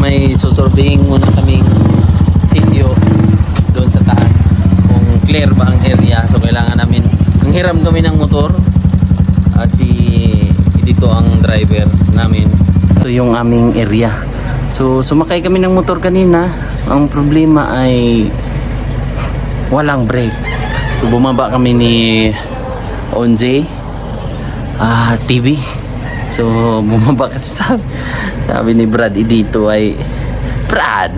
may susurveying muna kaming sitio doon sa taas kung clear ba ang area. So kailangan namin, nanghiram kami ng motor at dito ang driver namin. So yung aming area. So sumakay kami ng motor kanina. Ang problema ay walang brake. So bumaba kami ni Onjay TV. So bumaba kasi sabi ni Brad dito ay, Brad,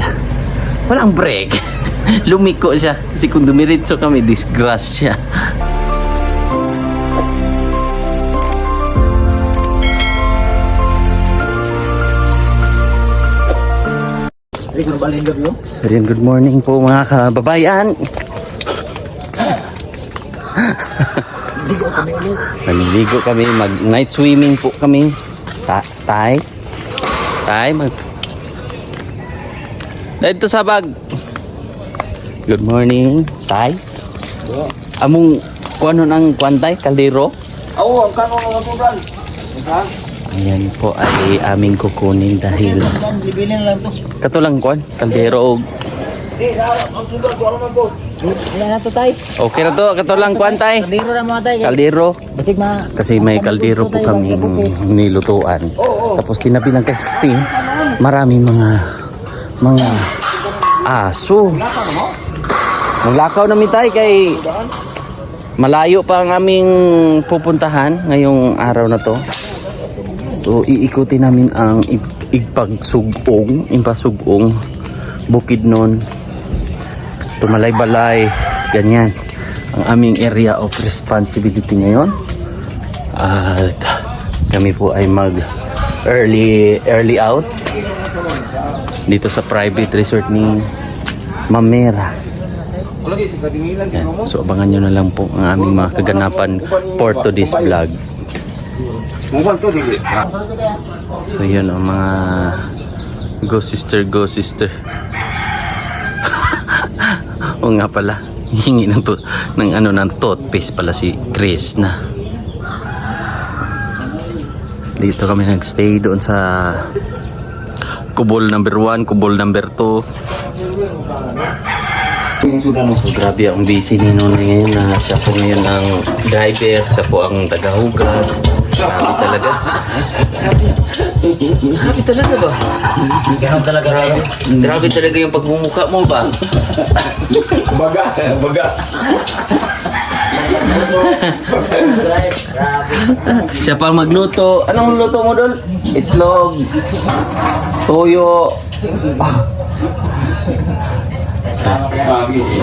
walang brake. Lumiko siya kasi kung dumiretso kami, disgrasya. Very good morning po mga kababayan. Naligo kami, mag night swimming po kami. Tay mag dito sa bag. Good morning, Tay. Among kuano nang kwantay kaldero? Oo, ang kano ng sudan. Ayan po ay aming kukunin dahil Bibilin lang to. katulang kwan, kaldero og Ang sudan ko ano man po. Ilan na to, tay? okay na to, katulang kwan tay. Kaldero na mga tay. Kaldero. Basig ma. Kasi may kaldero po kami nilutuan. Tapos tinabi lang kasi maraming mga aso. Maglakaw namin tayo kay malayo pa ang aming pupuntahan ngayong araw na to. So iikutin namin ang Igpagsugong, Bukidnon, Tumalay-Balay, ganyan ang aming area of responsibility ngayon. At kami po ay mag early out dito sa private resort ni Mamera. Yan. So abangan nyo na lang po ang aming mga kaganapan for today's vlog. So yun ang mga go sister o nga pala hingi ng toothpaste pala si Chris na. Dito kami nagstay doon sa Kubol number 1, Kubol number 2. So grabe ang busy ni Nonoy ngayon na siya po ngayon ang driver, siya po ang tagahugas. Grabe talaga. Grabe talaga ba? Ganun talaga tayo. Grabe talaga yung pagmumukha mo ba? Baga. Siya pa magluto. Anong luto mo doon? Itlog, toyo.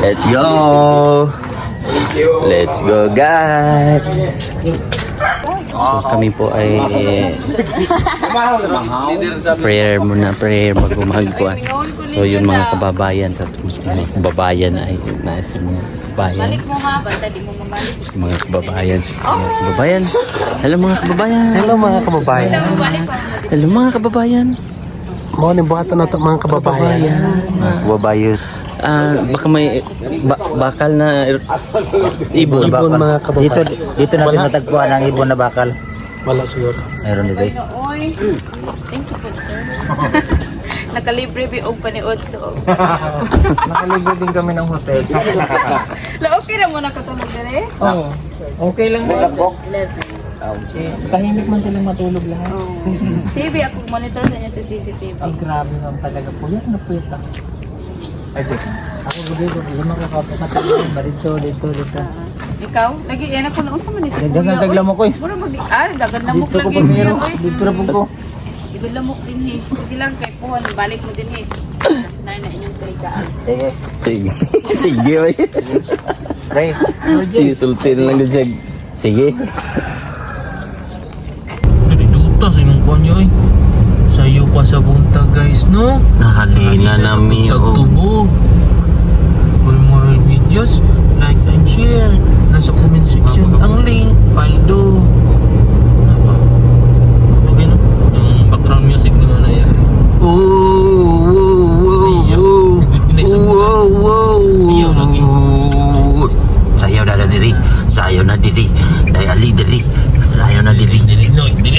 Let's go. Let's go guys. So kami po ay prayer muna, prayer bago magkuhan. So yung mga kababayan, mga kababayan ay nasa mga kababayan. Balik mo nga, basta di mo mamalik. Mga kababayan, mga kababayan. Hello mga kababayan. Hello mga kababayan. Hello mga kababayan. Mo ni buhatan na to mga kababayan. Mga kababayan. Baka may bakal na ibon. Ibon mga kababayan. Dito natin matagpuan ang ibon na bakal. Wala siguro. Mayroon dito. Oy. Thank you po, sir. Nakalibre biog pa ni Otto. Nakalibre din kami ng hotel. La okay ra mo na katulog dire? Oo. Okay lang mo. 11. Tahimik man silang matulog lahat. Sige, ako monitor sa inyo sa CCTV. Ay grabe naman talaga po. Yan na po ito. Ay, ako gusto ko lima ka kapatid dito. Ikaw, lagi yan ako na unsa man ito. Dagan taglam ko eh. Mura mag dagan lamok Dito ko lagi pa niya meron. boy. Dito na po ko. Dagan lamok din eh. Sige lang kay puhan, balik mo din eh. Mas na inyong trikaan. Sige. Sige oy. Pre. Sige sultin lang siya. Sige. Duta sa imong konyo oy. Sayo pa sa bunta guys no. Nahalina nami og tubo. For more videos, like and share. Nasa comment section ang link. Paldo. Ano ba? Okay no? Yung background music nila na yan. Sayaw na diri. Dahil ali diri. Sayaw na diri. Diri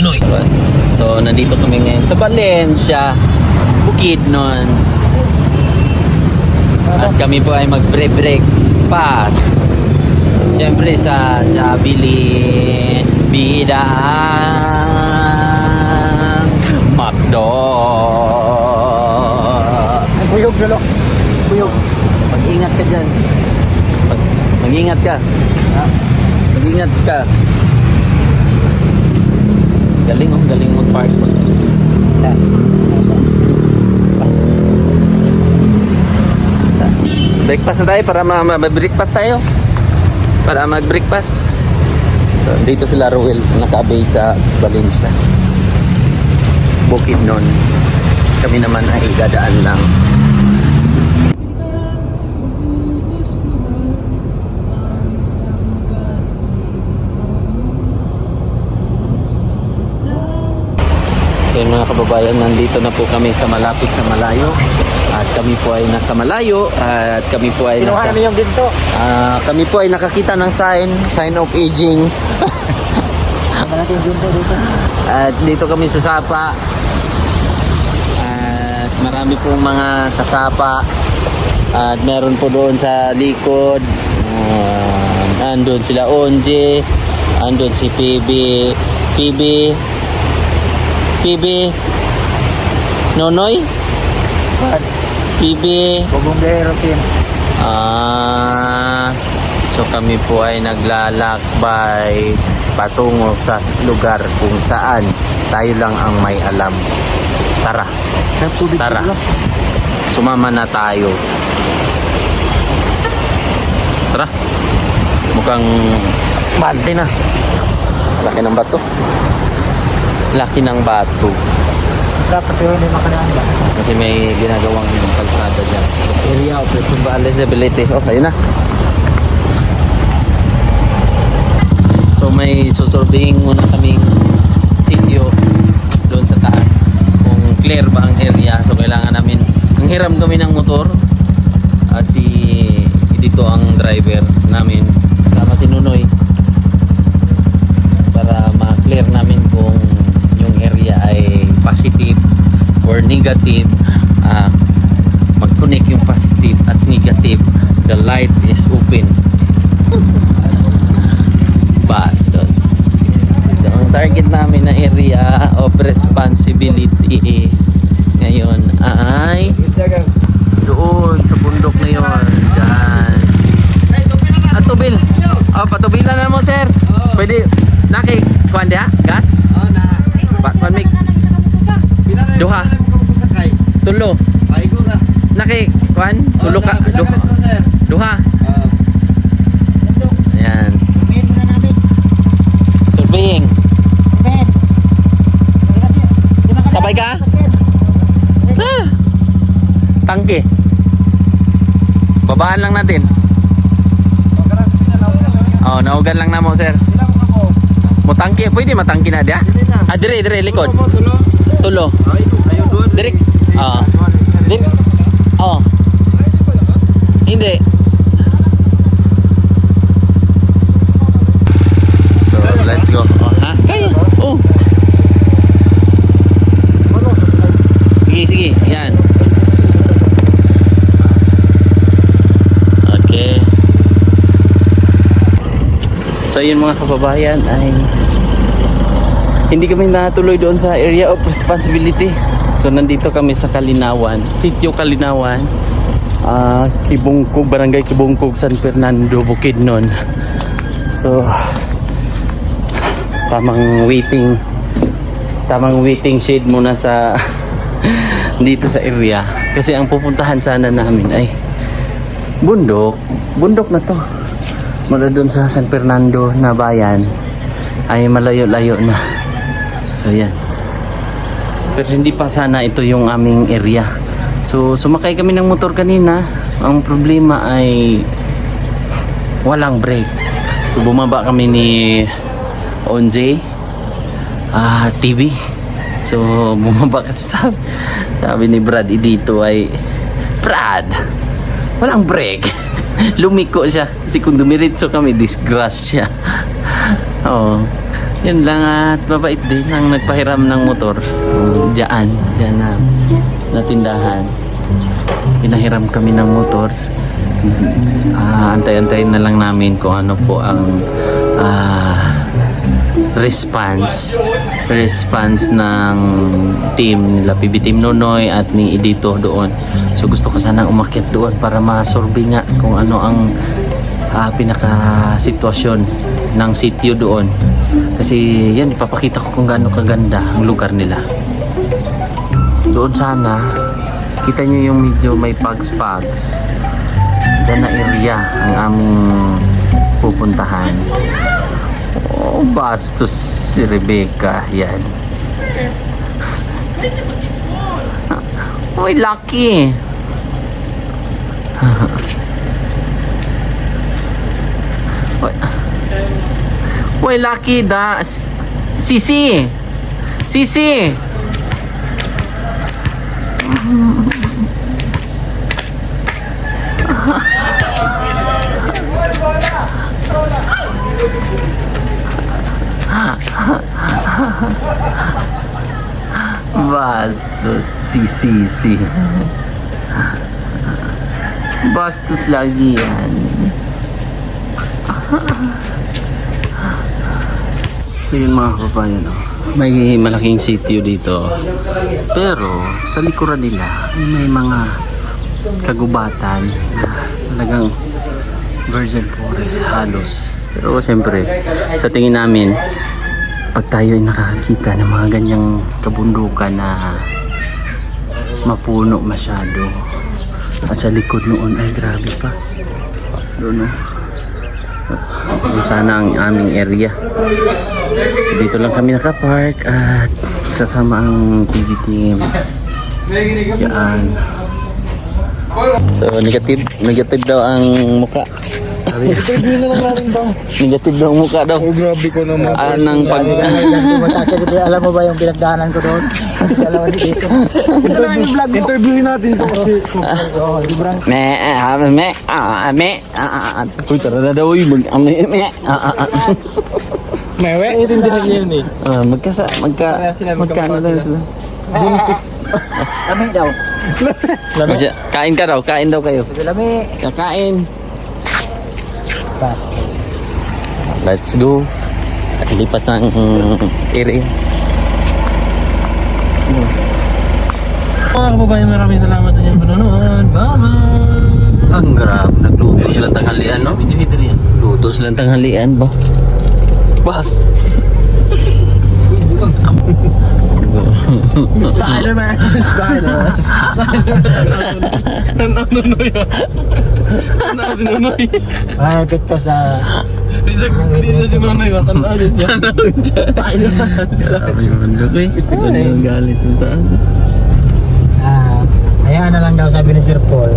noy. So nandito kami ngayon sa Valencia. Bukidnon. At kami po ay mag-break pass. Siyempre sa Jabili Bidaang Macdo. Ay, buyog dalo. Buyog. Mag-ingat ka dyan. Mag-ingat ka. Mag-ingat ka. Galing mo park mo. Pass. Breakfast na tayo para mag-breakfast tayo. Para mag-breakfast. Dito sila Ruel, naka-base sa Valencia. Bukidnon. Kami naman ay dadaan lang. So yun mga kababayan, nandito na po kami sa malapit sa Malayo. At kami po ay nasa Malayo. At kami po ay Kinuha namin yung ginto. kami po ay nakakita ng sign of aging. Ano natin yung ginto dito? At dito kami sa Sapa. At marami pong mga kasapa. At meron po doon sa likod. Andun sila Onje. Andun si PB Nonoy. PB. Bugong Aeropin. So kami po ay naglalakbay patungo sa lugar kung saan tayo lang ang may alam. Tara, Sa tubig Tara. dito. sumama na tayo. Tara. Mukhang bante na. Laki ng bato. Laki ng bato. Tapos yun, may makanaan ba? Kasi may ginagawang kalsada dyan. Area of eligibility. Oh, ayun na. So may susurveying muna kaming sitio doon sa taas. Kung clear ba ang area. So kailangan namin, nanghiram kami ng motor. Si dito ang driver namin. Sama si Nunoy. Para ma-clear namin kung yung area ay positive or negative. Mag-connect yung positive at negative. The light is open. Bastos. So ang target namin na area of responsibility ngayon ay doon sa bundok na yun. Diyan. Tubil. Patubilan na mo, sir. Pwede naki kuan dia gas? Kuan mig duha. Tulo. Naki kuan tulo ka duha. Ayan. Surveying. Sabay ka? Tangke. Babaan lang natin. Oh, naugan lang na mo, sir. Mo tangke, pwede matangke na dia? Dire likod. Tulo. Direk. Dire. Hindi. So, let's go. Kaya. Sige. Yan. Okay. So yun mga kababayan ay hindi kami natuloy doon sa area of responsibility. So nandito kami sa Kalinawan, Sitio Kalinawan, Kibungkog, Barangay Kibungkog, San Fernando, Bukidnon. So tamang waiting shade muna sa dito sa area kasi ang pupuntahan sana namin ay bundok na to. Mula doon sa San Fernando na bayan ay malayo-layo na. So yan. Pero hindi pa sana ito yung aming area. So sumakay kami ng motor kanina. Ang problema ay walang brake. So bumaba kami ni Onje TV. So bumaba kasi sabi ni Brad dito ay Brad, walang brake. Lumiko siya kasi kung dumiretso kami disgrasya. Yun lang at mabait din ang nagpahiram ng motor. Diyan na na tindahan. Pinahiram kami ng motor. Antay-antayin na lang namin kung ano po ang response ng team nila, PB Team Nonoy at ni Edito doon. So gusto ko sanang umakyat doon para masurvey nga kung ano ang pinaka sitwasyon ng sitio doon, kasi yan, ipapakita ko kung gaano kaganda ang lugar nila doon. Sana kita nyo yung medyo may pags-pags dyan na area ang aming pupuntahan. Oh, bastos si Rebecca yan. Uy, lucky. Uy, lucky da. Sisi. Sisi. Bastos si Sisi. Bastos lagi yan. So yun mga kababayan, may malaking sitio dito, pero sa likuran nila may mga kagubatan na talagang virgin forest halos. Pero siyempre sa tingin namin, pag tayo ay nakakakita ng mga ganyang kabundukan na mapuno masyado, at sa likod noon ay grabe pa doon, sana ang aming area. So dito lang kami nakapark at kasama ang PB team. Yan. So negative daw ang muka. Negative daw ang muka daw. Oh, grabe ko naman. Anang pag Alam mo ba yung pinagdaanan ko doon? Dalawa ni dito. Interviewin natin ito kasi Sobrang Uy, tara na daw yung mewe. Hindi na yan eh. magkano lang sila. lami daw. Kain ka daw, kain daw kayo. Sige lami. Kakain. Let's go. At lipat ng area. Mga kababayan, maraming salamat sa inyong panonood. Bye-bye! Ang grabe, nagluto silang tanghalian, no? Luto silang tanghalian ba? Bas! Spider-Man. Spider-Man. Tanaw nunoy ah. Tanaw si nunoy. Ay, epekto sa Bisa si nunoy ah. Tanaw din siya. Grabe yung bundok eh. Ano yung galis ng taan? hayaan na lang daw sabi ni Sir Paul.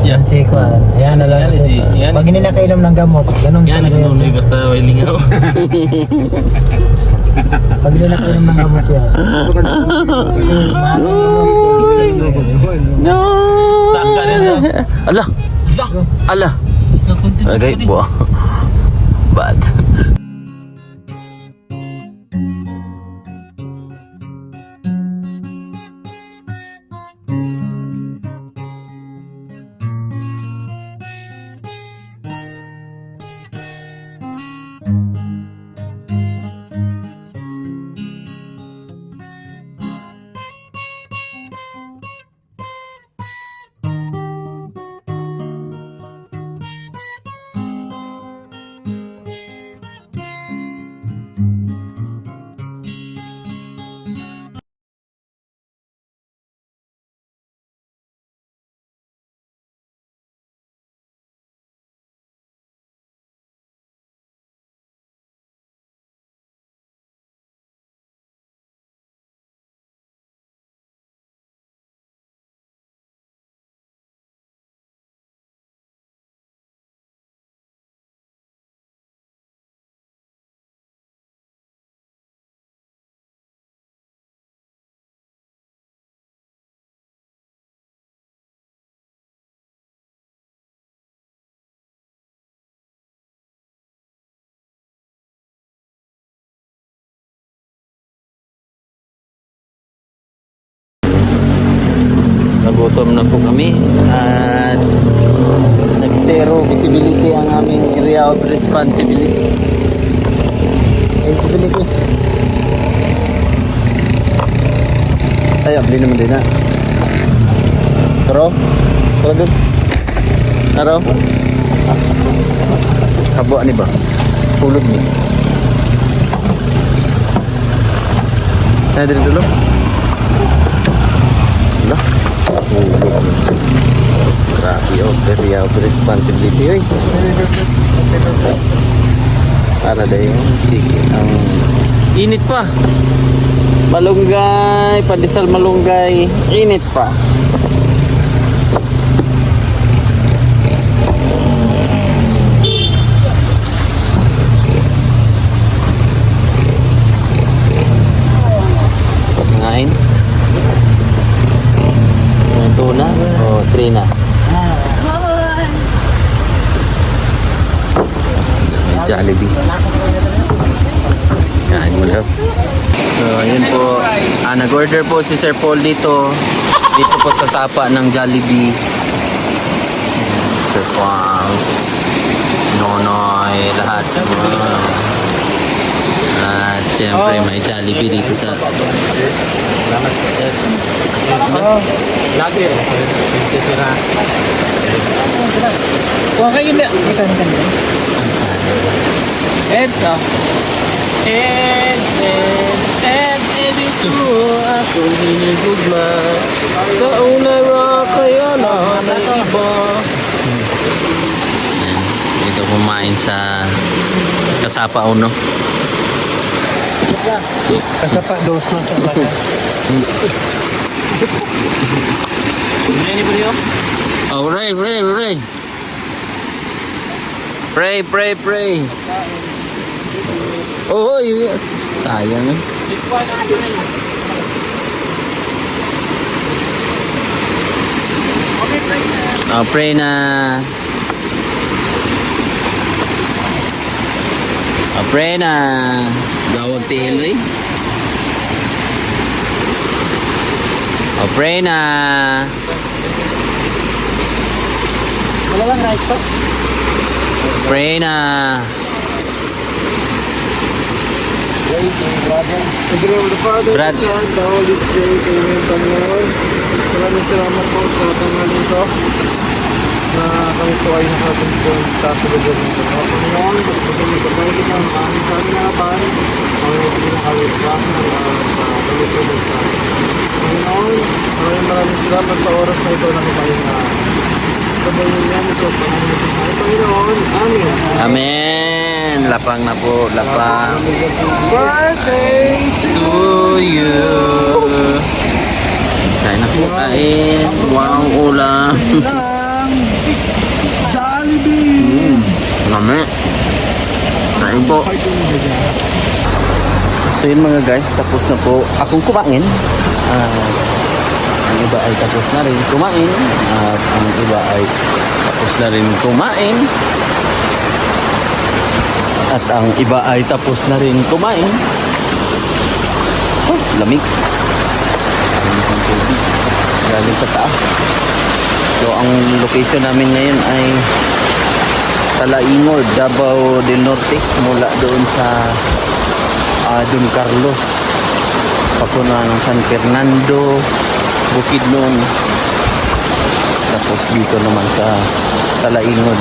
Yan. Si Kwan. Hayaan na lang. Yan si- yan Pag hindi nakainom ng gamot, ganun Yan talaga si yan. Nunoy, basta may lingaw. Pag hindi nakainom ng gamot yan. Kasi mahal ang gamot. No! Saan ka rin? Ala! Ala! Agay po. Bad. Nagutom na po kami at nag-zero visibility ang aming area of responsibility. Eligibility. Ay, abli naman din na. Taro? Taro dun? Taro? Kabo ni ba? Tulog ni. Saya dari dulu. Lah. Grabe oh, area of responsibility. Oy. Para dahil chicken ang init pa. Malunggay, pandesal malunggay, init pa. Ngain. Ito na o 3 na. Jollibee. Kain mo lang. So, ayun po. Nag-order po si Sir Paul dito. Dito po sa sapa ng Jollibee. Sir Paul. Nonoy. Lahat. At syempre may Jollibee dito sa... Lagi. Kuha kayo na. It's ito ako hinigugma sa unara kaya na nag-iba. Dito kumain sa Kasapa Uno. Kasapa dos na sa bata. Oh, pray. Pray. Oh, yes. Sayang eh. Oh, pray na. Oh, pray na. Gawag tiil eh. Oh, pray na. Wala lang rice to? Pray na. In the name of the Father, Brad. the Son, the Holy Spirit, Amen, Panginoon. Maraming salamat po sa tanghali ito na kami po ay nakatungkol sa lugar ng Panginoon. Mas magandang sa bahay kita ang aming kaninapan. Ang hindi na kami iwasan ang paglutunan sa Panginoon. Maraming salamat sa oras na ito na kumain na sabayin niya ito sa Panginoon. Amen. Amen. Lapang na po. Lapang. Birthday To you. Kain na po. Kain. Wow, ulam. lang Jollibee! Lami. Kain po. So yun mga guys, tapos na po akong kumain. Ang iba ay tapos na rin kumain. At ang iba ay tapos na rin kumain. At ang iba ay tapos na rin kumain. Oh, lamig. Galing sa taas. So ang location namin ngayon ay Talaingod, Davao del Norte. Mula doon sa Don Carlos, papunta ng San Fernando, Bukidnon. Tapos dito naman sa Talaingod.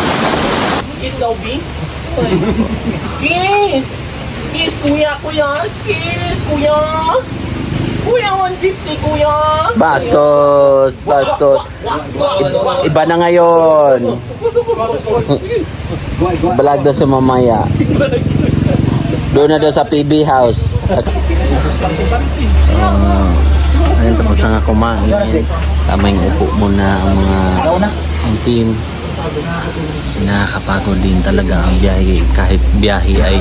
Kiss daw, B? Kiss! Kiss, kuya! Kiss, kuya! Kuya, 150, kuya! Bastos! Iba na ngayon. Balag daw sa mamaya. Doon na daw sa PB House. Ayun, tapos na nga kumain. Tamang upo muna ang mga ang team. Nakakapagod din talaga ang biyahe. Kahit biyahe ay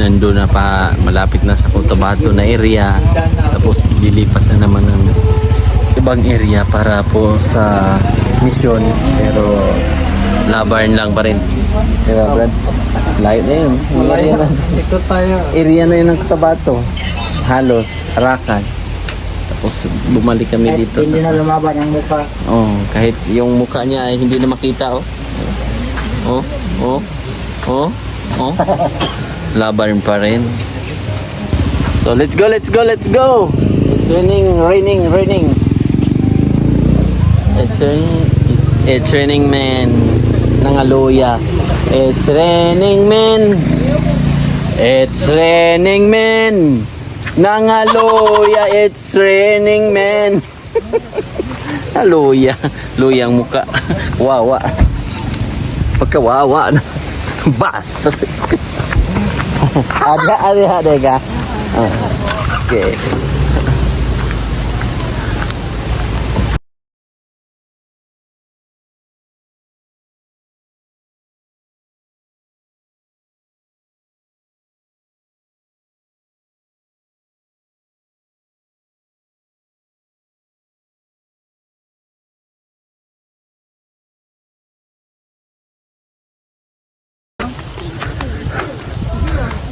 nandun na pa, malapit na sa Cotabato na area. Tapos lilipat na naman ng ibang area para po sa mission. Pero labarn lang pa rin. Diba, Brad? Layo na yun. Area na. Ikot tayo. Area na yun ng Cotabato. Halos, Arakan. Tapos bumalik kami dito Hindi sa... na lumaban ang mukha. Oh, kahit yung mukha niya ay hindi na makita, oh. Oh, oh, oh, oh. Laban pa rin. So let's go, let's go, let's go. It's raining, raining, raining. It's raining, man. Nangaluya. It's raining, man. It's raining, man. Nangaluya. It's raining, man. Haluya. Luyang muka. Wawa. Pagkawawa na. Basta. Ada ka. Okay.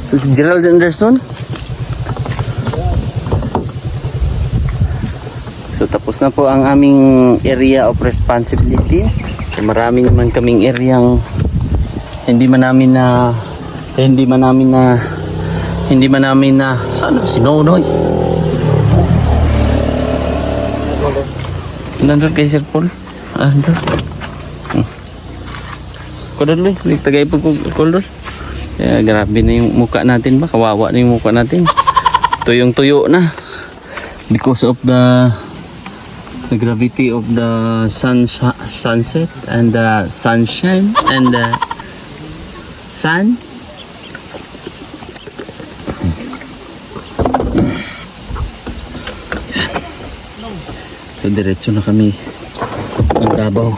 So, Gerald Anderson. So tapos na po ang aming area of responsibility. So, marami naman kaming areang hindi man namin na saan si Nonoy? Nandun kay Sir Paul. Nandun. Kodol tagay po kodol. Kaya grabe na yung mukha natin ba? Kawawa na yung mukha natin. Tuyong-tuyo na. Because of the gravity of the sunset and the sunshine and the sun. So diretso na kami ng Davao.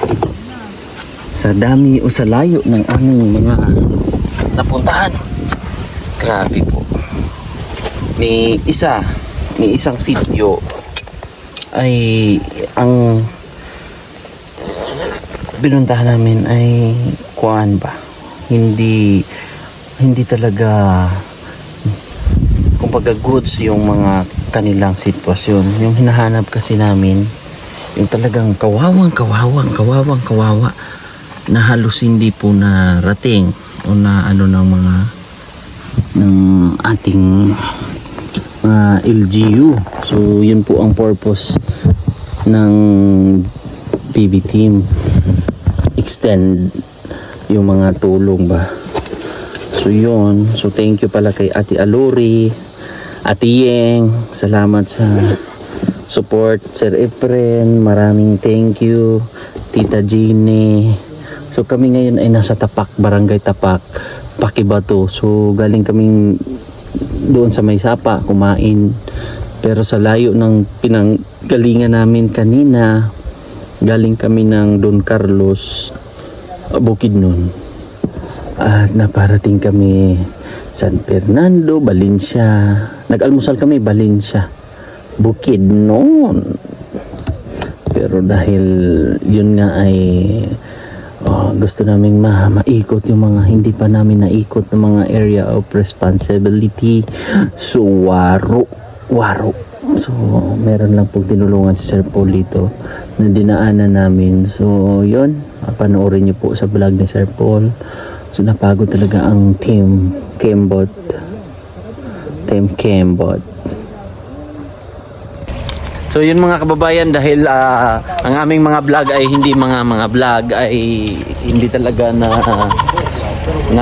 Sa dami o sa layo ng aming mga napuntahan. Grabe po. May isang sityo ay ang binuntahan namin ay kuan ba? Hindi talaga kumbaga goods yung mga kanilang sitwasyon. Yung hinahanap kasi namin yung talagang kawawa na halos hindi po na rating o na ano ng ating LGU. So yun po ang purpose ng PB team, extend yung mga tulong ba. So yun, so thank you pala kay Ate Aluri, Ate Yeng, salamat sa support. Sir Efren, maraming thank you. Tita Jeannie. So kami ngayon ay nasa Tapak, Barangay Tapak, Pakibato. So galing kaming doon sa May Sapa kumain. Pero sa layo ng pinanggalingan namin kanina, galing kami ng Don Carlos, Bukidnon. At naparating kami San Fernando, Valencia. Nag-almusal kami Valencia, Bukidnon. Pero dahil yun nga ay gusto namin maikot yung mga hindi pa namin naikot ng mga area of responsibility. So waro. So meron lang pong tinulungan si Sir Paul dito na dinaanan namin. So yun, panoorin niyo po sa vlog ni Sir Paul. So napagod talaga ang team Kembot. So yun mga kababayan, dahil ang aming mga vlog ay hindi mga vlog, ay hindi talaga na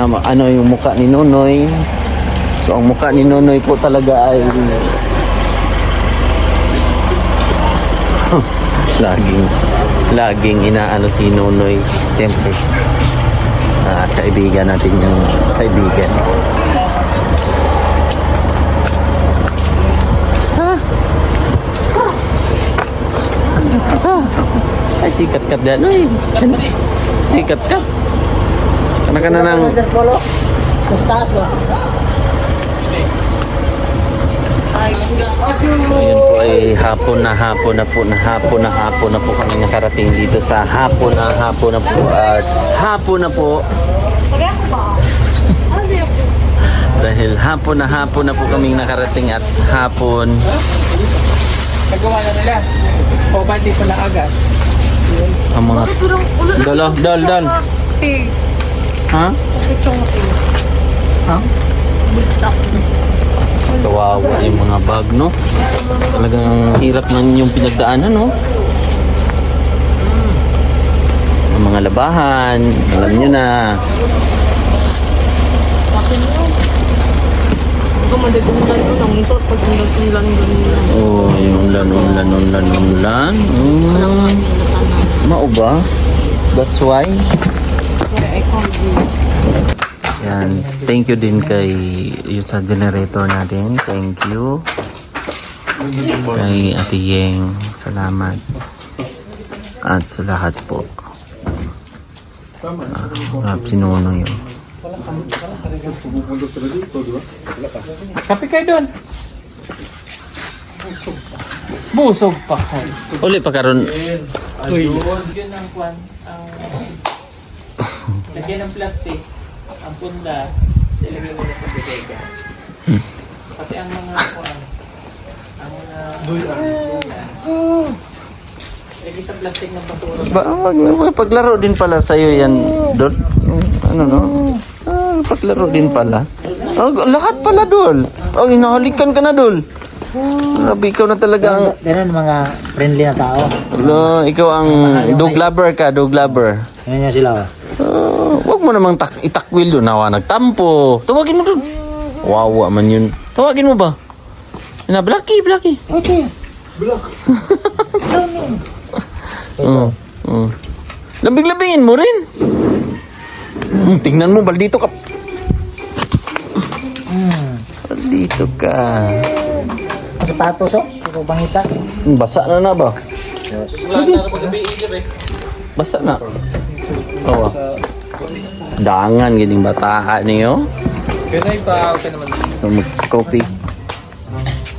ano yung mukha ni Nonoy. So ang mukha ni Nonoy po talaga ay laging inaano si Nonoy. Siyempre kaibigan natin yung kaibigan. Ay, sikat-kat dyan. Ay, sikat-kat. Kana nang... Sir Polo, sa taas ba? So, yun po ay hapon na po kami nakarating dito sa hapon na po. Dahil hapon na po kami nakarating at hapon Nagawa na nila. O ba di pala agad? Ang mga... Dol. Pig. Ha? Ha? Kawawa yung mga bag, no? Talagang hirap man yung pinagdaanan, no? Ang mga labahan, alam nyo na. Oh, yung ulan. Mao ba? That's why. Yan. Thank you din kay yung sa generator natin. Thank you. Kay Ate Yeng. Salamat. At sa lahat po. Sinunong yun. Kape kayo doon. Busog pa kayo. Uli pa karon. Uy. Yun ang kwan. Lagyan ng plastic. Ang punda. Ilagay mo na sa bodega. Kasi ang mga kwan. Ang mga... Lagyan sa plastic ng basura. Paglaro din pala sa'yo yan, Dol. Ano no? Paglaro din pala. Oh, lahat pala, Dol. Oh, hinahalikan ka na, Dol. Grabe, ikaw na talaga ang... Ganun mga friendly na tao. Ikaw ang dog lover ka, dog lover. Ganyan niya sila. Wag mo namang itakwil doon. Nawa, nagtampo. Tawagin mo doon. Wawa man yun. Tawagin mo ba? Blacky. Okay. Labing-labingin mo rin. Tingnan mo, baldito ka. Baldito ka. Sapatos oh. Ikaw pangita. Basa na ba? Basa na. Oo. Dangan, gining bataan niyo. Pinay pa, okay naman. Coffee.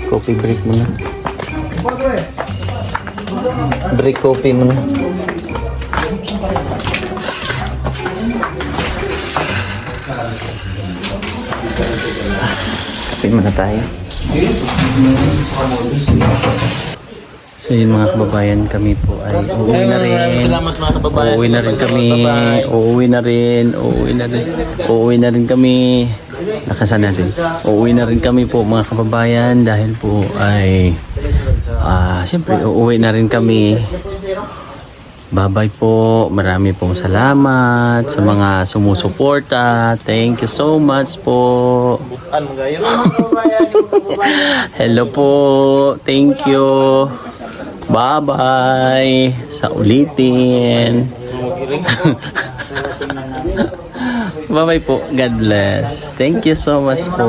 Coffee break mo na. Break coffee mo na. Kape muna tayo. So yun mga kababayan, kami po ay uuwi na rin. Salamat mga kababayan. Uuwi na rin kami. Uuwi na rin kami. Nakasan natin. Uuwi na rin kami po mga kababayan dahil po ay siyempre uuwi na rin kami. Bye-bye po. Marami pong salamat sa mga sumusuporta. Thank you so much po. Ano gayon? Hello po. Thank you. Bye-bye. Sa ulitin. Bye-bye po. God bless. Thank you so much po.